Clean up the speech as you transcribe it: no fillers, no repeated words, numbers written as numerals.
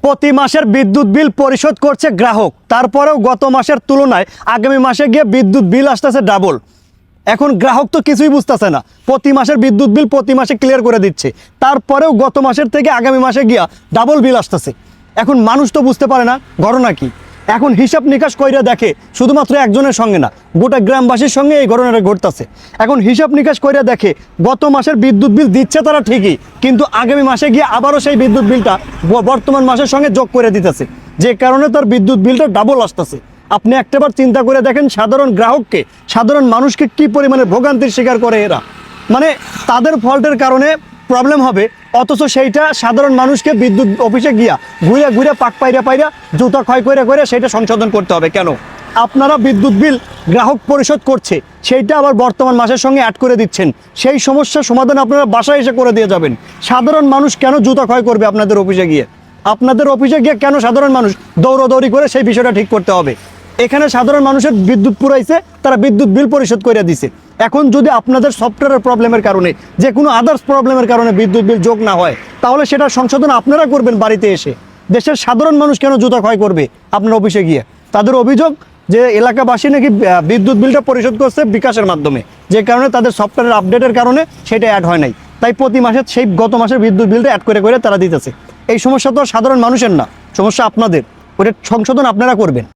প্রতি মাসের বিদ্যুৎ বিল পরিশোধ করছে গ্রাহক, তারপরেও গত মাসের তুলনায় আগামী মাসে গিয়ে বিদ্যুৎ বিল আসতেছে ডাবল। এখন গ্রাহক তো কিছুই বুঝতেছে না, প্রতি মাসের বিদ্যুৎ বিল প্রতি মাসে ক্লিয়ার করে দিচ্ছে, তারপরেও গত মাসের থেকে আগামী মাসে গিয়া ডাবল বিল আসতেছে। এখন মানুষ তো বুঝতে পারে না ঘটনা কি। এখন হিসাব নিকাশ কইরা দেখে শুধুমাত্র একজনের সঙ্গে না, গোটা গ্রামবাসীর সঙ্গে এই ঘটনাটা ঘটতেছে। এখন হিসাব নিকাশ কইরা দেখে গত মাসের বিদ্যুৎ বিল দিচ্ছে তারা ঠিকই, কিন্তু আগামী মাসে গিয়ে আবারও সেই বিদ্যুৎ বিলটা বর্তমান মাসের সঙ্গে যোগ করে দিতেছে, যে কারণে তার বিদ্যুৎ বিলটা ডাবল আসতেছে। আপনি একটাবার চিন্তা করে দেখেন সাধারণ গ্রাহককে, সাধারণ মানুষকে কি পরিমাণে ভোগান্তির শিকার করে এরা। মানে তাদের ফল্টের কারণে প্রবলেম হবে, অথচ সেইটা সাধারণ মানুষকে বিদ্যুৎ অফিসে গিয়া ঘুরে ঘুরে পাক পাইরা জুতা ক্ষয় করে সেটা সংশোধন করতে হবে। কেন? আপনারা বিদ্যুৎ বিল গ্রাহক পরিশোধ করছে, সেইটা আবার বর্তমান মাসের সঙ্গে অ্যাড করে দিচ্ছেন। সেই সমস্যার সমাধান আপনারা বাসায় এসে করে দিয়ে যাবেন। সাধারণ মানুষ কেন জুতা ক্ষয় করবে আপনাদের অফিসে গিয়ে? আপনাদের অফিসে গিয়ে কেন সাধারণ মানুষ দৌড়াদৌড়ি করে সেই বিষয়টা ঠিক করতে হবে? এখানে সাধারণ মানুষের বিদ্যুৎ পুরাইছে, তারা বিদ্যুৎ বিল পরিশোধ করে দিছে। এখন যদি আপনাদের সফটওয়্যারের প্রবলেমের কারণে, যে কোনো আদার্স প্রবলেমের কারণে বিদ্যুৎ বিল যোগ না হয়, তাহলে সেটা সংশোধন আপনারা করবেন বাড়িতে এসে। দেশের সাধারণ মানুষ কেন জুতা ক্ষয় করবে আপনার অফিসে গিয়ে? তাদের অভিযোগ যে এলাকাবাসী নাকি বিদ্যুৎ বিলটা পরিশোধ করছে বিকাশের মাধ্যমে, যে কারণে তাদের সফটওয়্যারের আপডেটের কারণে সেটা অ্যাড হয় নাই, তাই প্রতি মাসে সেই গত মাসের বিদ্যুৎ বিলটা অ্যাড করে তারা দিতেছে। এই সমস্যা তো সাধারণ মানুষের না, সমস্যা আপনাদের, ওটা সংশোধন আপনারা করবেন।